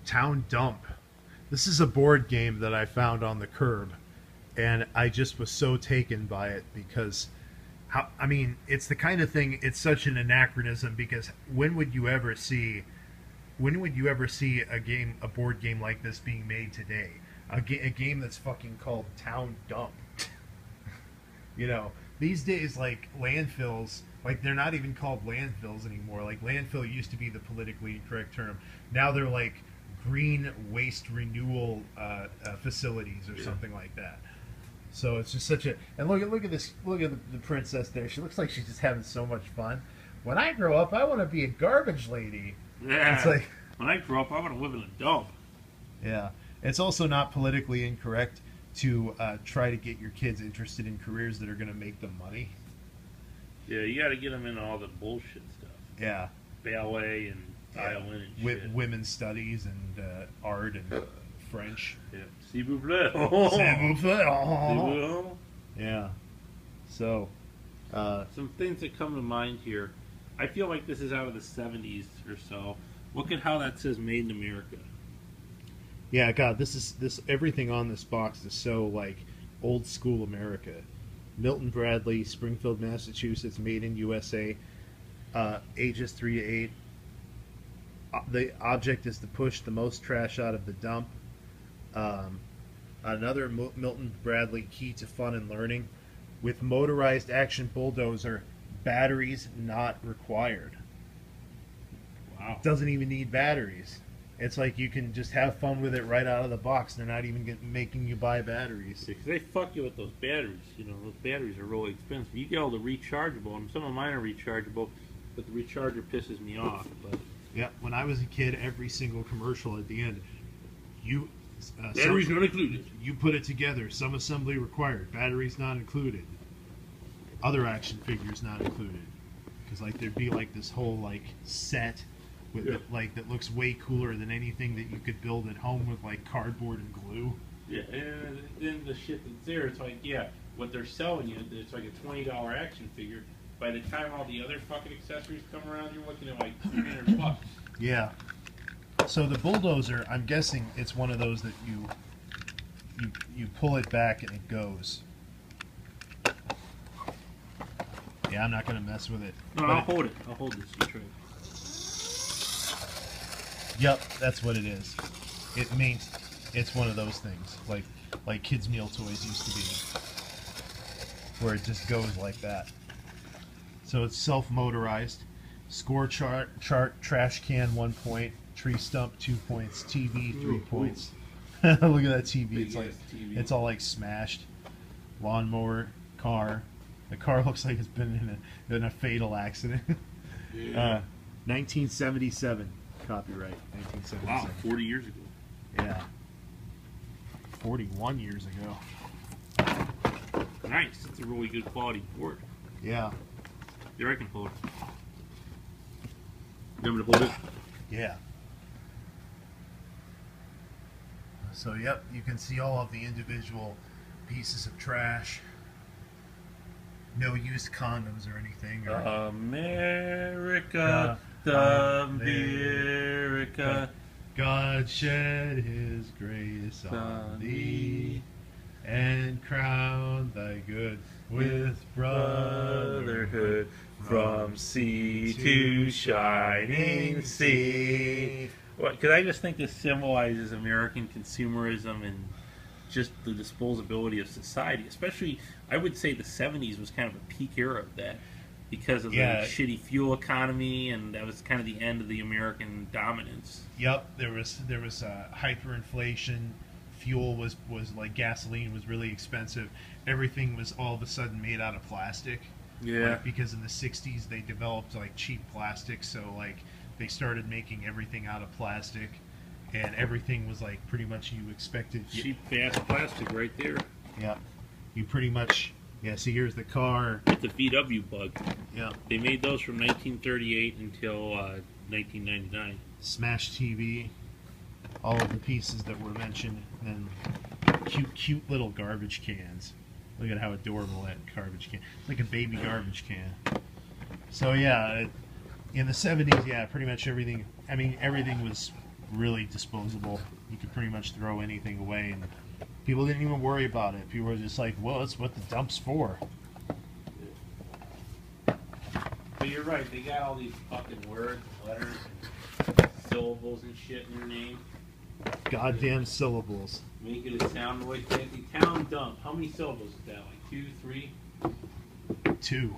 Town Dump. This is a board game that I found on the curb, and I just was so taken by it because, I mean, it's the kind of thing. It's such an anachronism because when would you ever see a board game like this being made today? A game that's fucking called Town Dump. You know, these days, like landfills, like they're not even called landfills anymore. Like landfill used to be the politically incorrect term. Now they're like green waste renewal facilities or something like that. So it's just such a, and look at this, look at the princess there. She looks like she's just having so much fun. When I grow up, I want to be a garbage lady. Yeah. It's like, when I grow up, I want to live in a dump. Yeah. It's also not politically incorrect to try to get your kids interested in careers that are going to make them money. Yeah, you got to get them into all the bullshit stuff. Yeah. Ballet and violin and shit. Women's studies and art and French. Yeah. S'il vous plaît. S'il vous plaît. S'il vous plaît. Yeah. So. Some things that come to mind here. I feel like this is out of the 70s or so. Look at how that says "Made in America." Yeah, God, this everything on this box is so like old school America. Milton Bradley, Springfield, Massachusetts, made in USA. Ages 3 to 8. The object is to push the most trash out of the dump. Another Milton Bradley key to fun and learning. With motorized action bulldozer, batteries not required. Wow. Doesn't even need batteries. It's like you can just have fun with it right out of the box. They're not even making you buy batteries. Because they fuck you with those batteries. You know, those batteries are really expensive. You get all the rechargeable, and some of mine are rechargeable, but the recharger pisses me off. But yeah, when I was a kid, every single commercial at the end, batteries not included. You put it together. Some assembly required. Batteries not included. Other action figures not included. Because like there'd be like this whole like set. That looks way cooler than anything that you could build at home with like cardboard and glue. Yeah, and then the shit that's there, it's like, yeah, what they're selling you, it's like a $20 action figure. By the time all the other fucking accessories come around, you're looking at like $300. Yeah. So the bulldozer, I'm guessing it's one of those that you pull it back and it goes. Yeah, I'm not gonna mess with it. No, I'll hold it. I'll hold this. You try. Yep, that's what it is. It means it's one of those things, like kids' meal toys used to be, where it just goes like that. So it's self-motorized. Score chart, trash can 1 point, tree stump 2 points, TV 3 points. Look at that TV. It's like TV. It's all like smashed. Lawnmower, car. The car looks like it's been in a fatal accident. Yeah. 1977. Copyright, 1977. Wow, 40 years ago. Yeah. 41 years ago. Nice. It's a really good quality board. Yeah. Here, I can hold it. You want me to hold it? Yeah. So, yep, you can see all of the individual pieces of trash. No used condoms or anything. Or America. America, God shed his grace on thee, and crown thy good with brotherhood, from sea to shining sea. Because I just think this symbolizes American consumerism and just the disposability of society. Especially, I would say the 70s was kind of a peak era of that. Because of the shitty fuel economy, and that was kind of the end of the American dominance. Yep, there was hyperinflation. Fuel was like gasoline was really expensive. Everything was all of a sudden made out of plastic. Yeah. Like, because in the 60s they developed like cheap plastic, so like they started making everything out of plastic, and everything was like pretty much you expected. Cheap fast plastic right there. Yeah. You pretty much. Yeah, see, here's the car. It's a VW bug. Yeah. They made those from 1938 until 1999. Smash TV. All of the pieces that were mentioned. And cute little garbage cans. Look at how adorable that garbage can. It's like a baby garbage can. So, yeah, in the 70s, yeah, pretty much everything. I mean, everything was really disposable. You could pretty much throw anything away, and people didn't even worry about it. People were just like, well, that's what the dump's for. But you're right, they got all these fucking words and letters and syllables and shit in their name. Goddamn syllables. Make it a sound way fancy. Town dump. How many syllables is that? Like 2, 3? 2.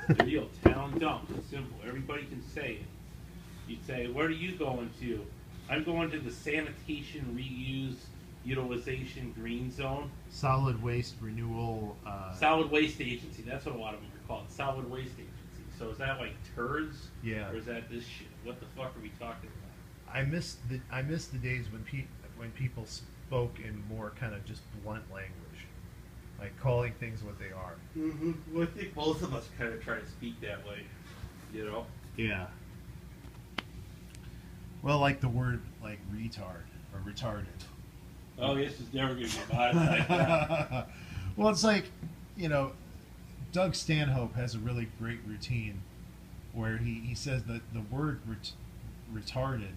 There you go. Town dump. It's simple. Everybody can say it. You say, where are you going to? I'm going to the sanitation, reuse, utilization, green zone. Solid waste renewal. Solid waste agency. That's what a lot of them are called. Solid waste agency. So is that like turds? Yeah. Or is that this shit? What the fuck are we talking about? I miss the days when people spoke in more kind of just blunt language, like calling things what they are. Mm-hmm. Well, I think both of us kind of try to speak that way, you know? Yeah. Well, like the word like retard or retarded. Oh, this is never going to get modified like that. Well, it's like, you know, Doug Stanhope has a really great routine where he says that the word retarded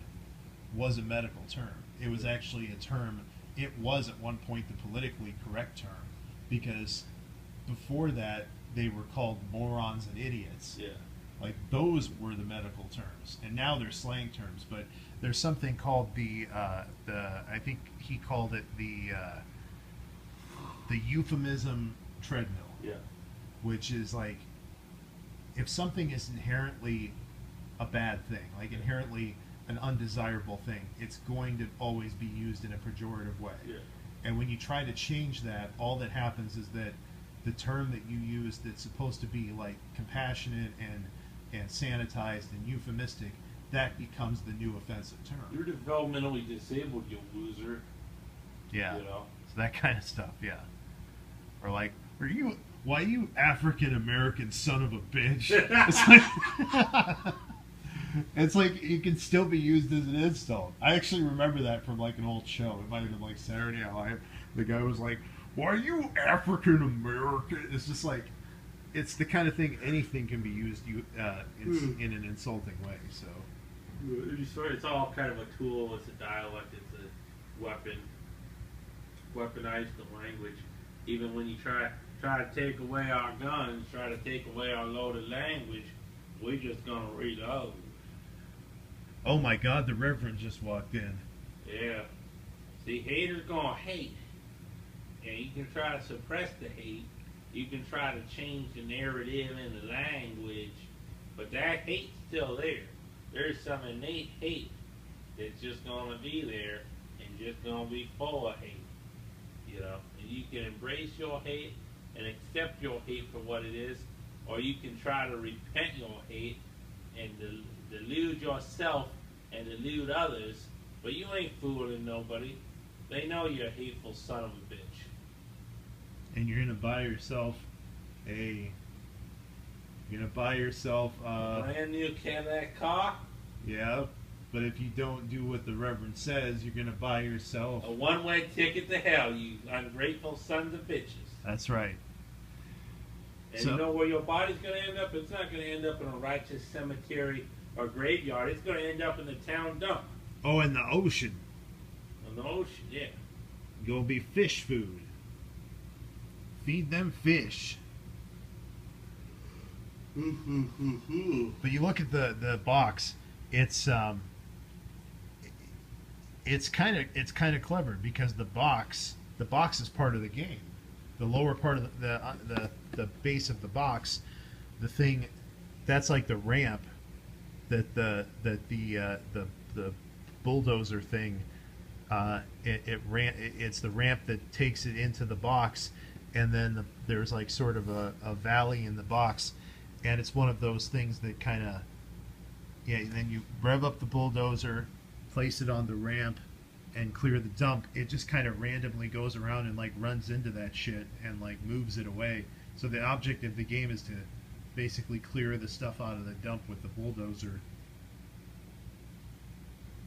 was a medical term. It was actually a term. It was at one point the politically correct term, because before that they were called morons and idiots. Yeah. Like those were the medical terms, and now they're slang terms. But there's something called the I think he called it the euphemism treadmill. Yeah. Which is like, if something is inherently a bad thing, like inherently an undesirable thing, it's going to always be used in a pejorative way. Yeah. And when you try to change that, all that happens is that the term that you use that's supposed to be like compassionate and sanitized and euphemistic, that becomes the new offensive term. You're developmentally disabled, you loser. Yeah. You know? So that kind of stuff, yeah. Or like, why you African American son of a bitch? It's like it can still be used as an insult. I actually remember that from like an old show. It might have been like Saturday Night Live. The guy was like, "Why are you African American?" It's just like, it's the kind of thing anything can be used in an insulting way. So it's all kind of a tool. It's a dialect. It's a weapon. Weaponize the language. Even when you try to take away our guns, try to take away our loaded language, we're just gonna reload. Oh my God, the Reverend just walked in. Yeah. See, haters gonna hate. And you can try to suppress the hate. You can try to change the narrative and the language. But that hate's still there. There's some innate hate that's just gonna be there and just gonna be full of hate. You know? And you can embrace your hate and accept your hate for what it is, or you can try to repent your hate and delude yourself and delude others, but you ain't fooling nobody. They know you're a hateful son of a bitch. And you're gonna buy yourself a brand new Cadillac car? Yeah, but if you don't do what the Reverend says, you're gonna buy yourself a one-way ticket to hell, you ungrateful sons of bitches. That's right. And you know where your body's going to end up? It's not going to end up in a righteous cemetery or graveyard. It's going to end up in the town dump. Oh, in the ocean. In the ocean, yeah. Gonna be fish food. Feed them fish. But you look at the box. It's kind of clever, because the box is part of the game. The lower part of the base of the box, the thing that's like the ramp that the bulldozer thing, it's the ramp that takes it into the box, and then there's like sort of a valley in the box, and it's one of those things that kind of, yeah, and then you rev up the bulldozer, place it on the ramp, and clear the dump. It just kind of randomly goes around and like runs into that shit and like moves it away. So the object of the game is to basically clear the stuff out of the dump with the bulldozer.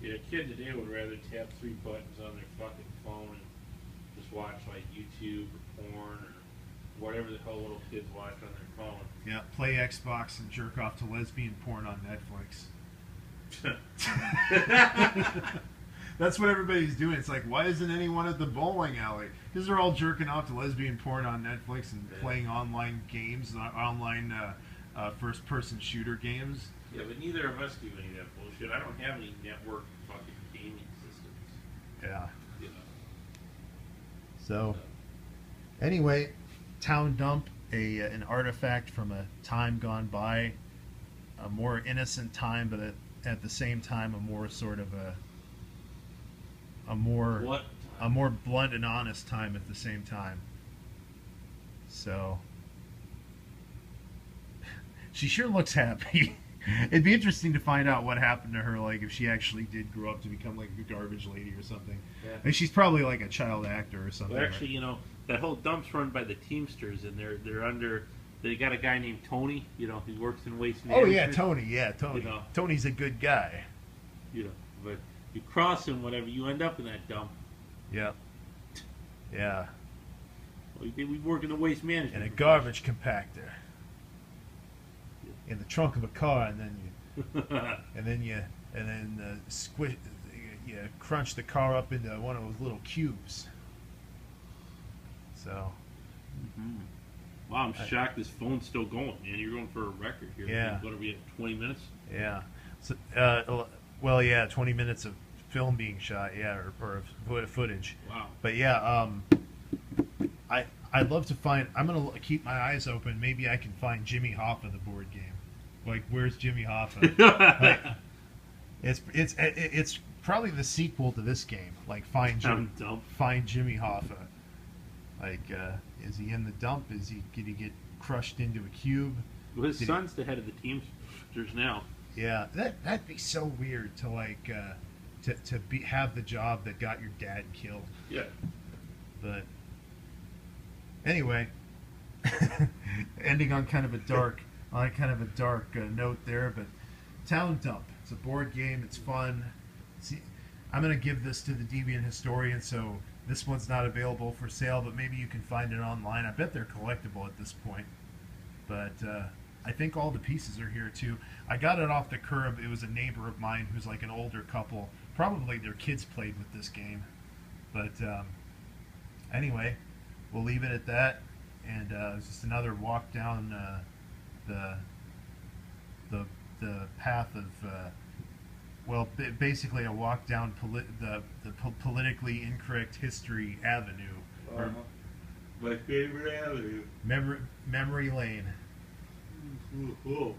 Yeah, a kid today would rather tap 3 buttons on their fucking phone and just watch like YouTube or porn or whatever the hell little kids watch on their phone. Yeah, play Xbox and jerk off to lesbian porn on Netflix. That's what everybody's doing. It's like, why isn't anyone at the bowling alley? Because they're all jerking off to lesbian porn on Netflix and playing online games, online first-person shooter games. Yeah, but neither of us do any of that bullshit. I don't have any network fucking gaming systems. Yeah. You know. So, anyway, Town Dump, an artifact from a time gone by, a more innocent time, but at the same time, a more sort of a more blunt and honest time at the same time. So, she sure looks happy. It'd be interesting to find out what happened to her, like if she actually did grow up to become like a garbage lady or something. Yeah. And she's probably like a child actor or something. Well, actually, you know, that whole dump's run by the Teamsters, and they're under. They got a guy named Tony. You know, he works in waste management. Oh yeah, Tony. Yeah, Tony. You know, Tony's a good guy. You know, but you cross him, whatever, you end up in that dump. Yeah. Yeah. Well, we work in the waste management. In a garbage compactor. In the trunk of a car, and then you squish, you crunch the car up into one of those little cubes. So. Mm-hmm. Wow, I'm shocked this phone's still going, man. You're going for a record here. Yeah. What are we at, 20 minutes? Yeah. So, well, yeah, 20 minutes of film being shot, yeah, or footage. Wow. But yeah, I'd love to find. I'm gonna keep my eyes open. Maybe I can find Jimmy Hoffa, the board game. Like, where's Jimmy Hoffa? Like, it's probably the sequel to this game. Like, find Jimmy Hoffa. Like, is he in the dump? Did he get crushed into a cube? Well, his son's the head of the Teamsters now. Yeah, that'd be so weird to like have the job that got your dad killed. Yeah. But anyway, ending on kind of a dark note there. But Town Dump, it's a board game. It's fun. See, I'm gonna give this to the Deviant Historian, so this one's not available for sale, but maybe you can find it online. I bet they're collectible at this point. But I think all the pieces are here too. I got it off the curb. It was a neighbor of mine who's like an older couple. Probably their kids played with this game. But anyway, we'll leave it at that. And it's just another walk down the path of basically a walk down the politically incorrect history avenue. My favorite avenue. Memory lane. Cool.